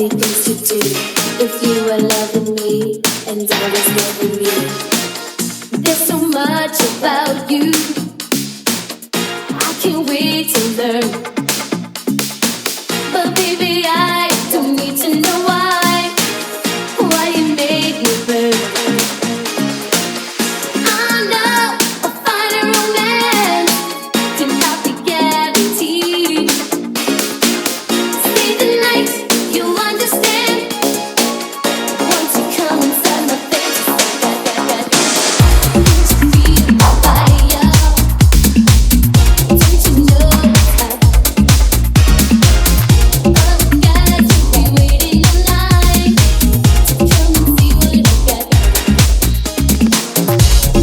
many things to do if you were loving me and I was loving you. There's so much about you I can't wait to learn. But baby, I don't need to know why you made me burn. I know a finer romance cannot be guaranteed. Stay the night, you'll understand once you come inside my face. Don't you feel the fire? Don't you know that other guys will be waiting online to come and see what I got?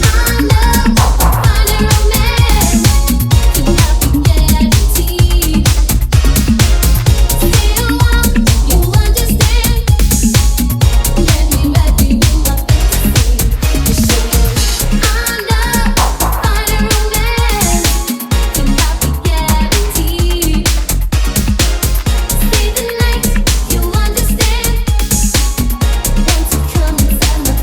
I know a finer romance cannot be guaranteed. Stay a while, you'll understand. Let me wrap you in my fantasy to show you. I know a finer romance cannot be guaranteed. Stay the night, you'll understand once you come inside my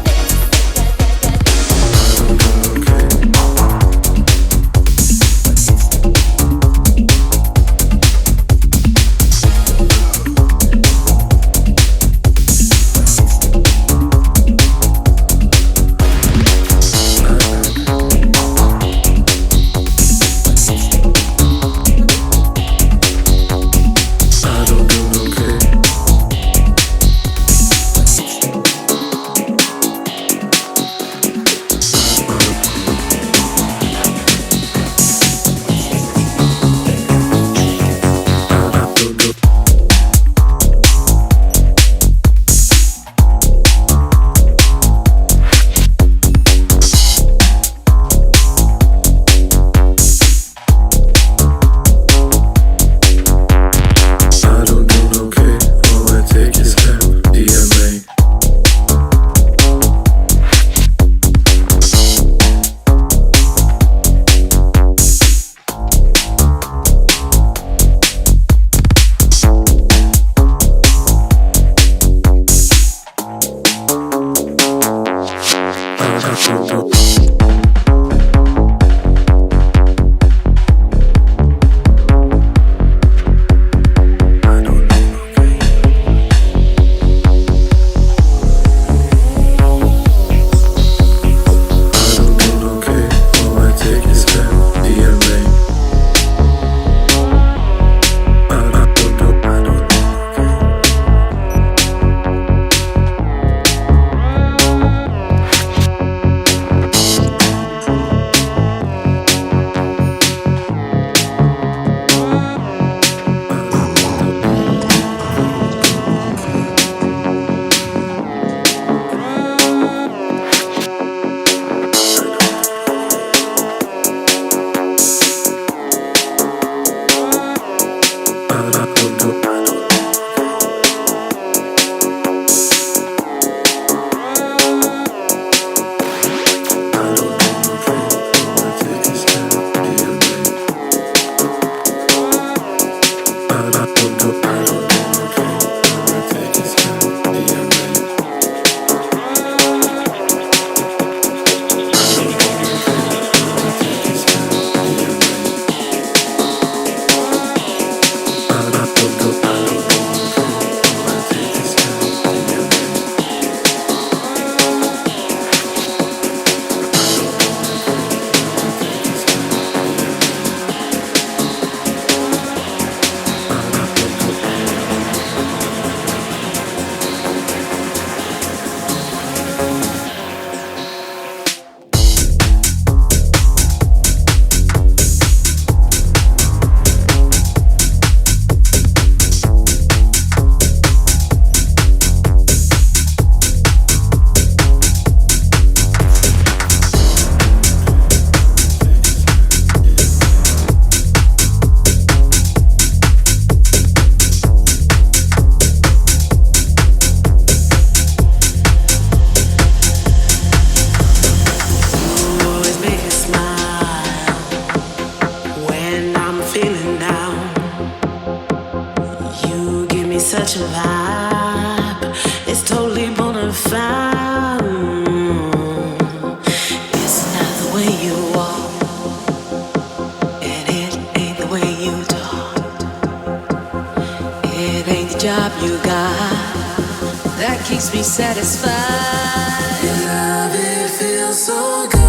you got that keeps me satisfied. Your love, it feels so good.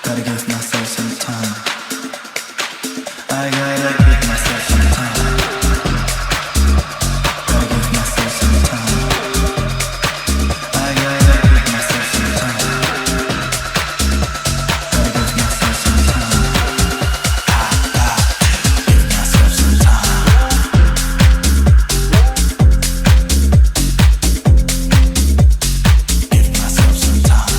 Gotta give myself some time. I gotta give myself some time. Gotta give myself some time. I gotta give myself some time. Gotta give myself some time. Give myself some time. Give myself some time.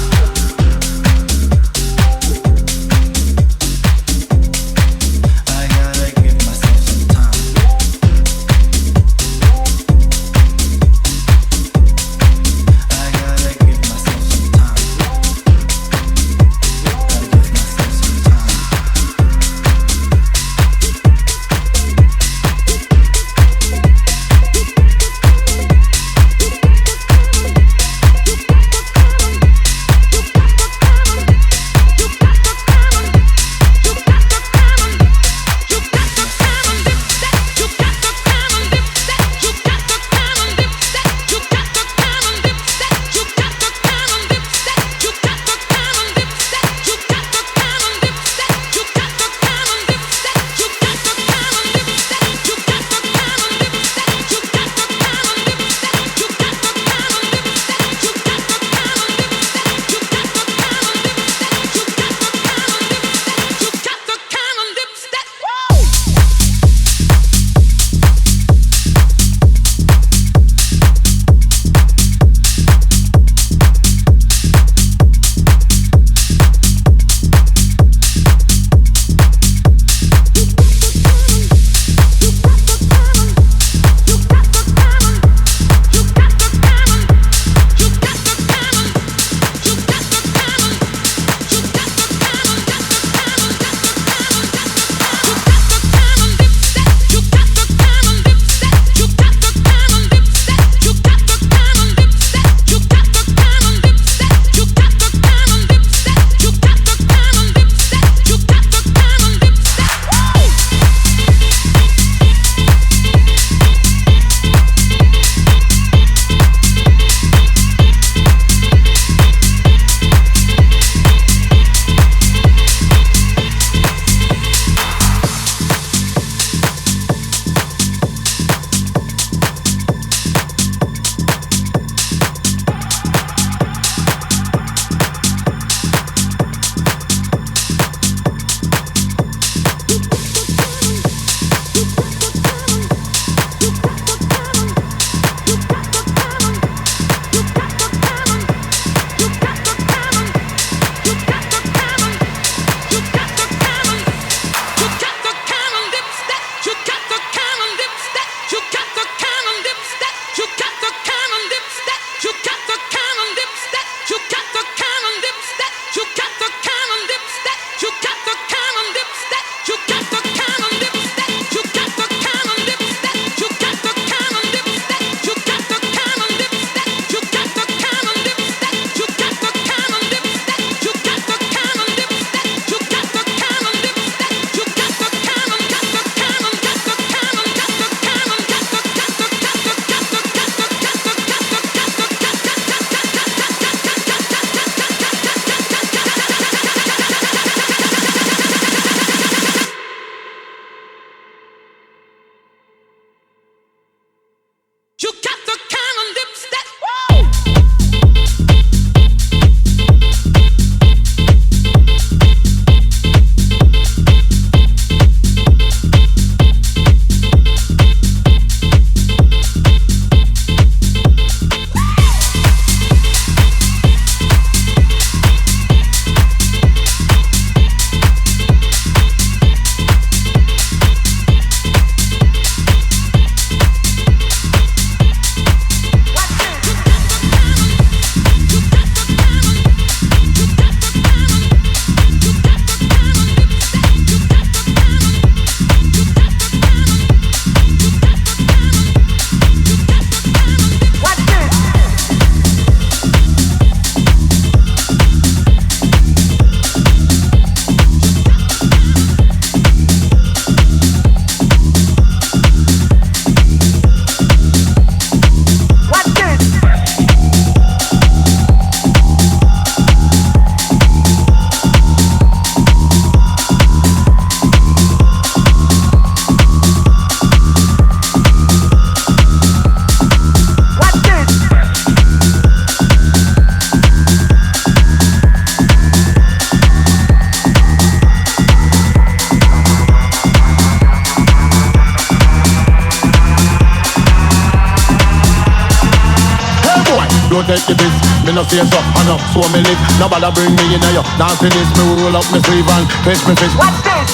take the piss. Me no say so, I know, so me live. Nobody bring me in here. Now finish, me roll up me sleeve and fetch me fish. What's this?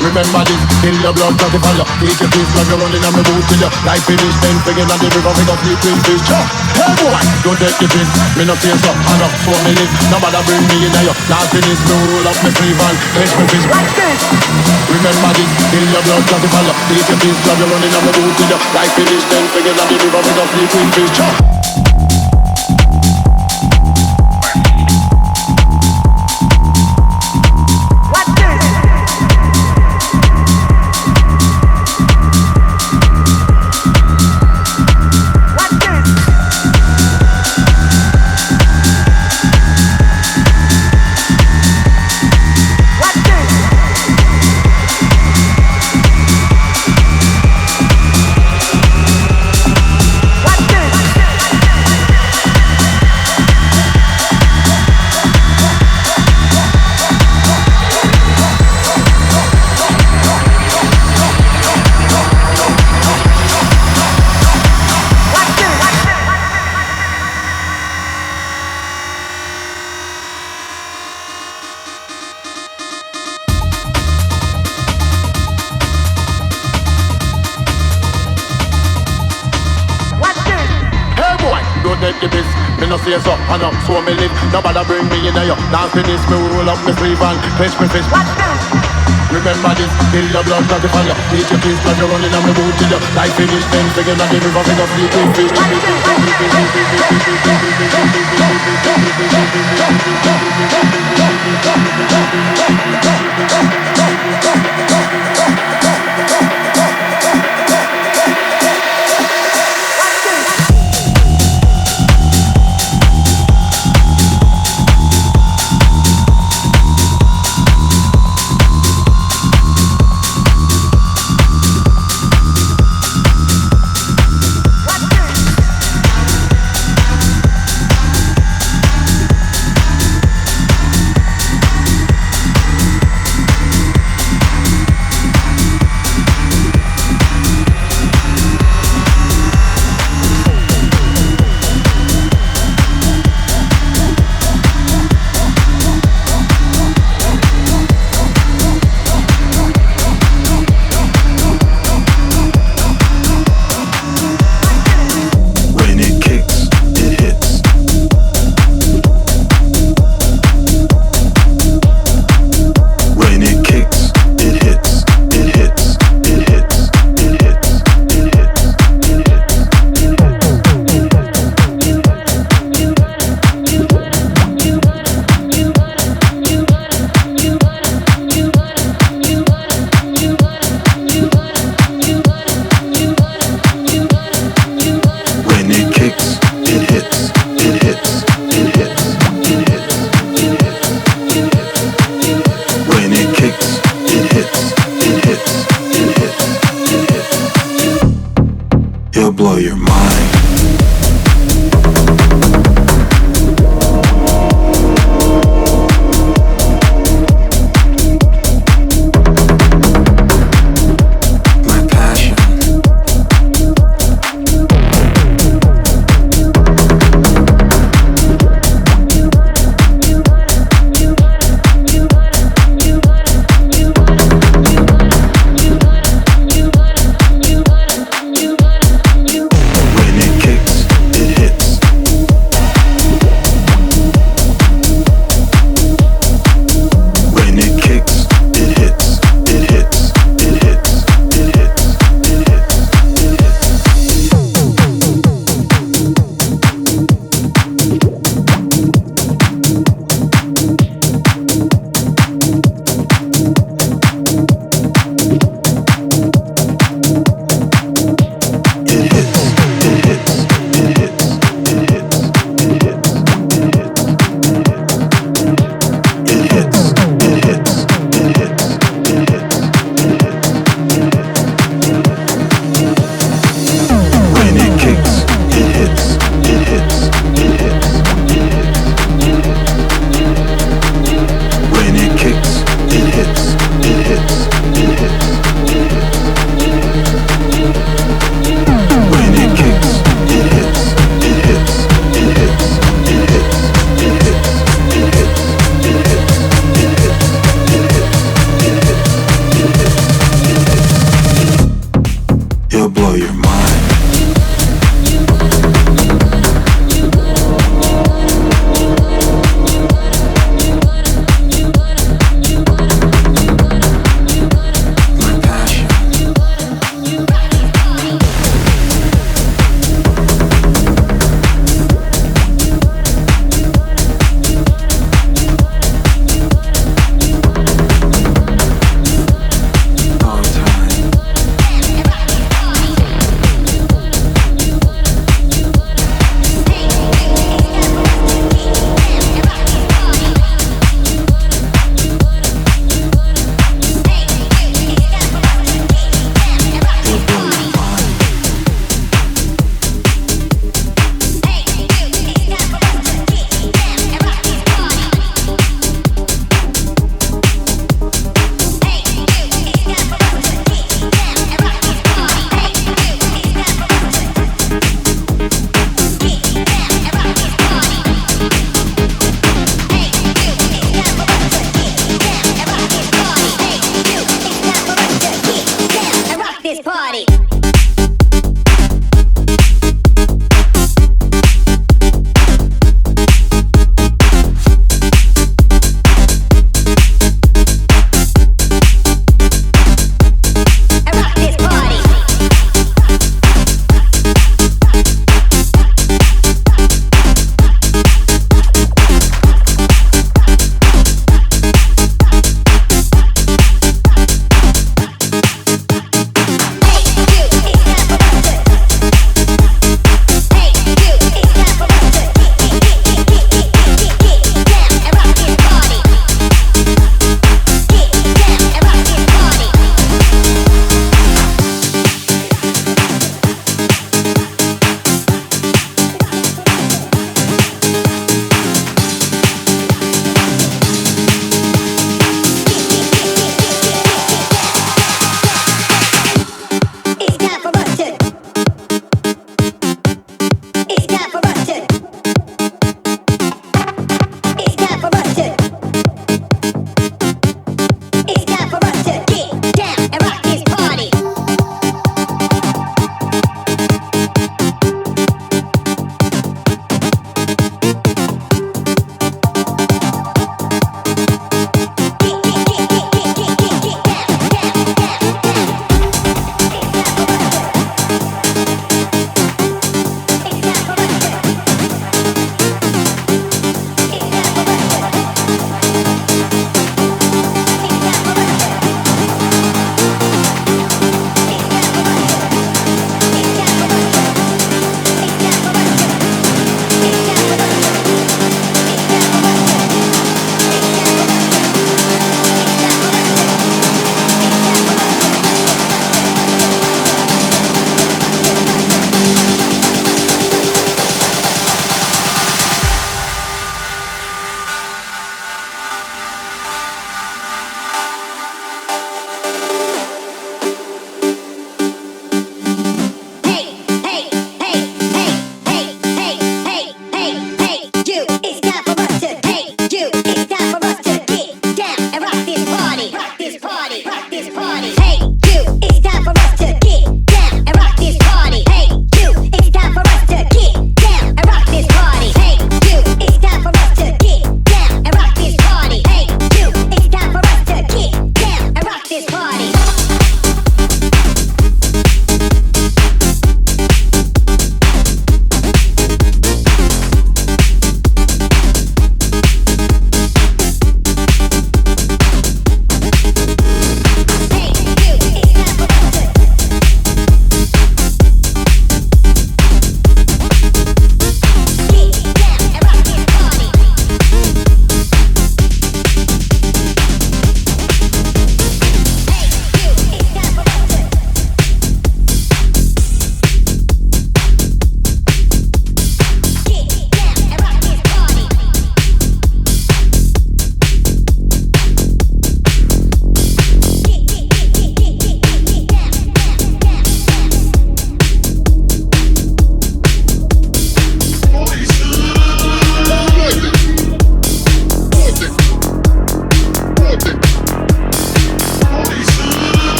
Remember this, kill your blood, cause if I love. Take your piece, cause you're running on me boot till you. Life finish, then figure on the river, we go sleep with fish. Hey boy, don't take the piss. Me no say so, I know, so me live. Nobody bring me in here. Now finish, me roll up me sleeve and fetch me fish. What's this? Remember this, kill your blood, cause if I love. Take your piece, cause you're running on me boot till you. Life finish, then figure on the river, we go sleep with fish. Say so, I know, so me live. Nobody bring me in here. Now finish, me roll up me sleeve and fetch me fish. Remember this, kill your blood, cause if I love. Take your piece, cause you're running on me boot till you. Life finish, then figure on the river, we go sleep with fish.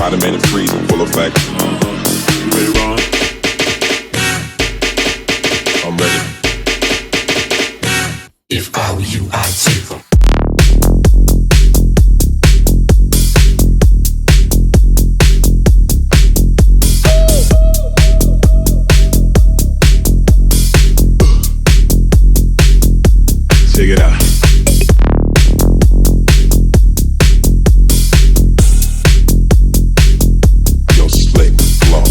Spider-Man and freeze in full effect. You ready, Ron? I'm ready. If I were you, I'd take them. Check it out. Yo, slick flow.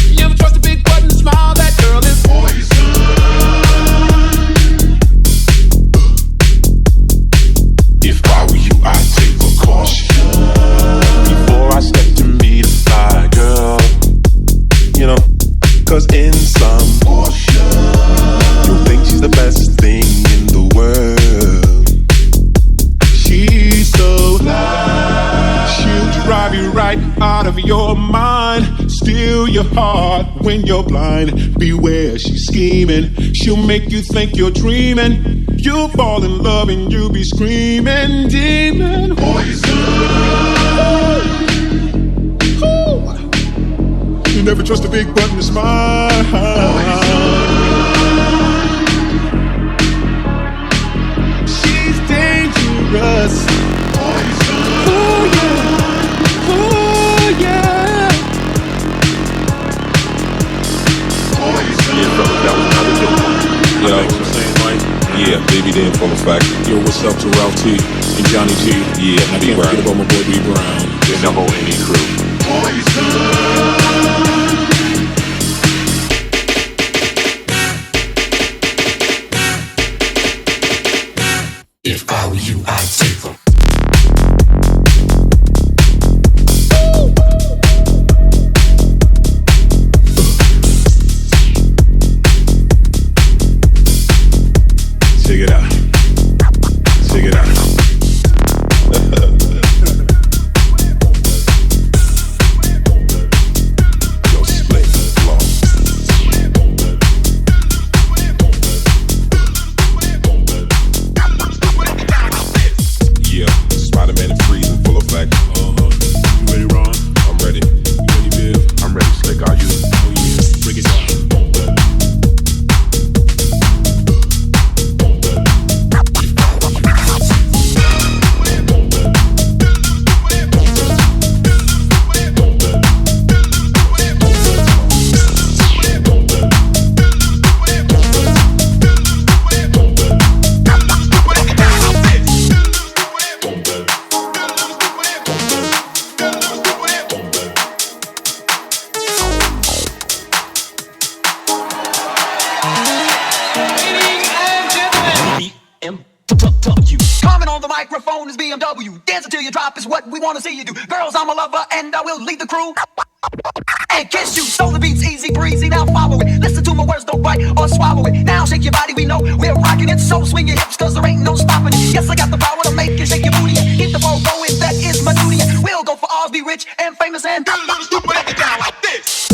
You ever trust a big button to smile? That girl is poison. If I were you, I'd take precaution before I step to meet a fly girl. You know, cause in some portion, you'll think she's the best thing in the world. She's so fly. She'll drive you right out of your mind. Steal your heart when you're blind. Beware, she's scheming. She'll make you think you're dreaming. You'll fall in love and you'll be screaming, demon poison. You never trust a big button to smile. She's dangerous. Oh yeah, oh yeah. Yeah, fellas, that was another dope one. You know what I'm saying, Mike? Yeah, baby, they in full effect. Yo, what's up to Ralph T and Johnny G? Yeah, I B can't Brown. forget about my boy B Brown. And the whole NE crew. If I were you, I'd take them. Check it out. Check it out. Yo, slick flow. Yeah, Spider-Man and freeze in full effect. You ready, Ron? I'm ready. You ready, Biv? I'm ready, Slick. Are you? Oh yeah, break it down. Comment on the microphone is BMW. Dance until you drop is what we want to see you do. Girls, I'm a lover and I will lead the crew. And kiss you, so the beat's easy breezy. Now follow it. Listen to my words, don't bite or swallow it. Now shake your body, we know we're rocking it. So swing your hips, cause there ain't no stopping it. Yes, I got the power to make you shake your booty and keep the ball going. That is my duty. We'll go for ours, be rich and famous and do a little stupid break it down like this.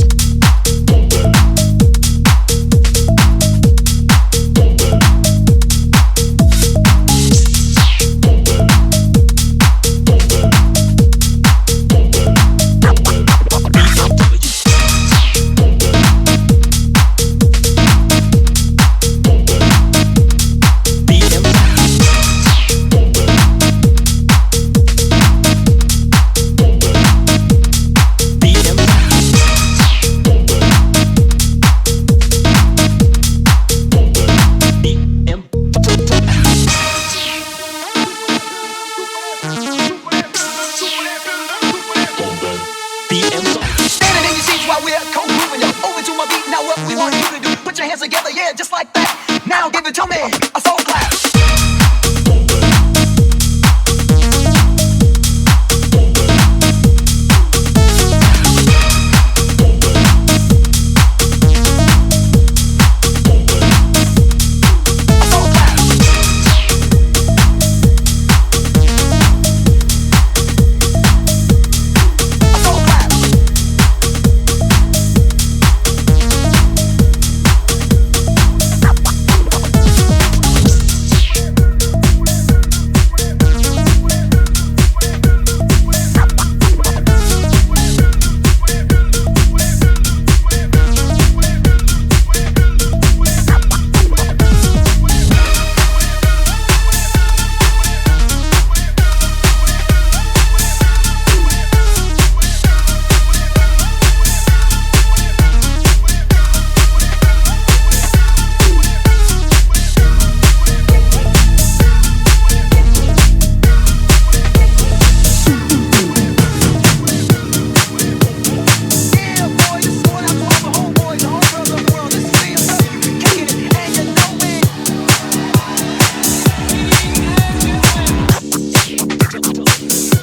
Standing in your seats while we're co-moving, yo. Over to my beat, now what we want you to do. Put your hands together, yeah, just like that. Now give it to me, a soul clap.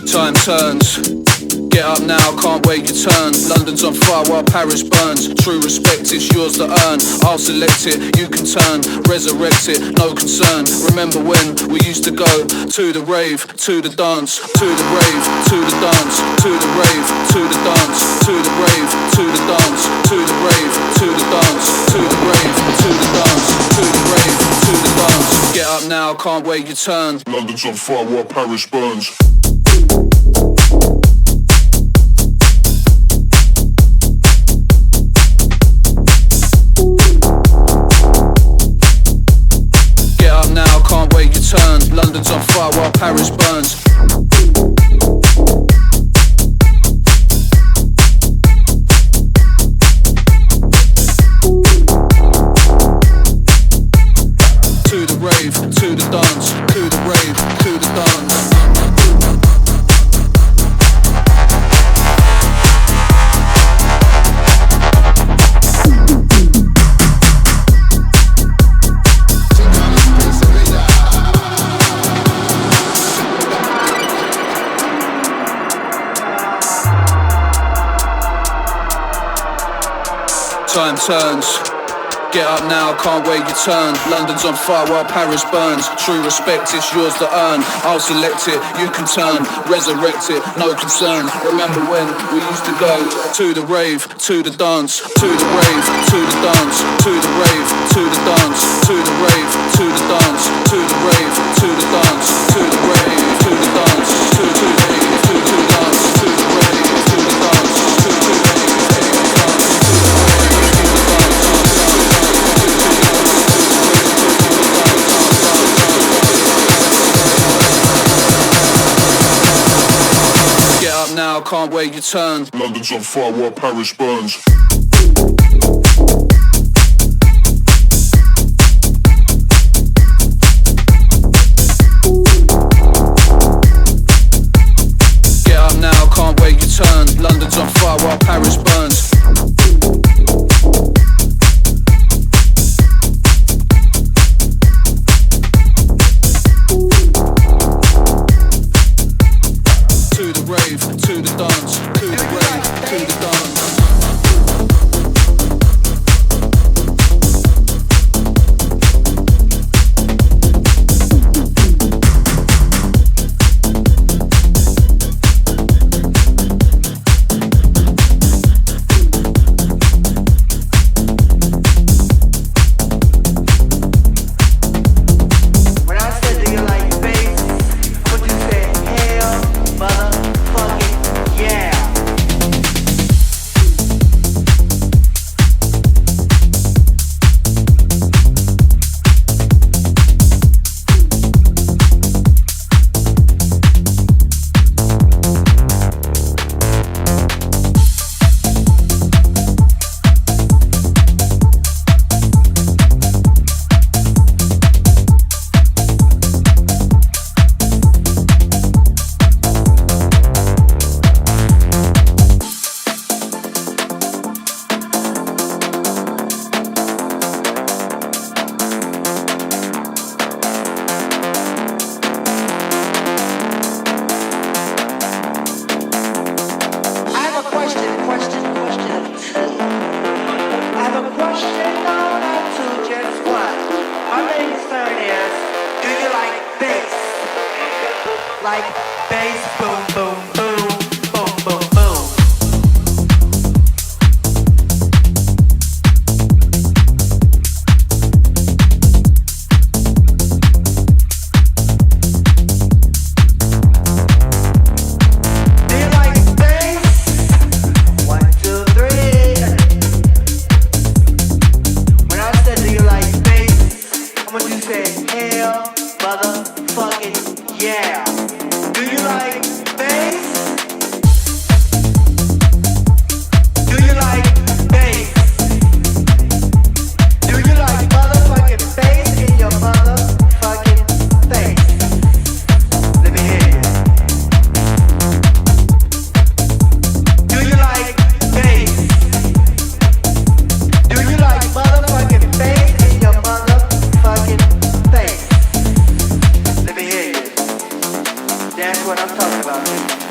Time turns. Get up now, can't wait your turn. London's on fire while Paris burns. True respect, it's yours to earn. I'll select it, you can turn. Resurrect it, no concern. Remember when we used to go to the rave, to the dance, to the rave, to the dance, to the rave, to the dance, to the rave, to the dance, to the rave, to the dance, to the rave, to the dance, to the rave, to the dance. Get up now, can't wait your turn. London's on fire while Paris burns. Get up now, can't wait your turn. London's on fire while Paris burns. To the rave, to the dance, to the rave, to the dance. Time turns. Get up now, can't wait your turn. London's on fire while Paris burns. True respect, it's yours to earn. I'll select it, you can turn. Resurrect it, no concern. Remember when we used to go to the rave, to the dance, to the rave, to the dance, to the rave, to the dance, to the rave, to the dance, to the rave, to the dance, to the rave, to the dance, to the rave, to the dance, to the rave, to the dance, to the rave. Get up now, can't wait your turn. London's on fire while Paris burns. Get up now, can't wait your turn. London's on fire while Paris burns. To the rave, to the dance, to the rave, to the dance. When I said do you like bass, what you say? Hell, motherfucking yeah. I have a question of two. I have a question on two, just one. My main concern is, do you like bass? Like bass, boom, boom, boom, boom, boom, boom. Do you like bass? 1, 2, 3. When I said do you like bass, I want you to say hell, motherfucking yeah. Do you like bass? That's what I'm talking about.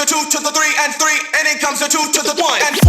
Two to the three and three, and it comes to two to the one and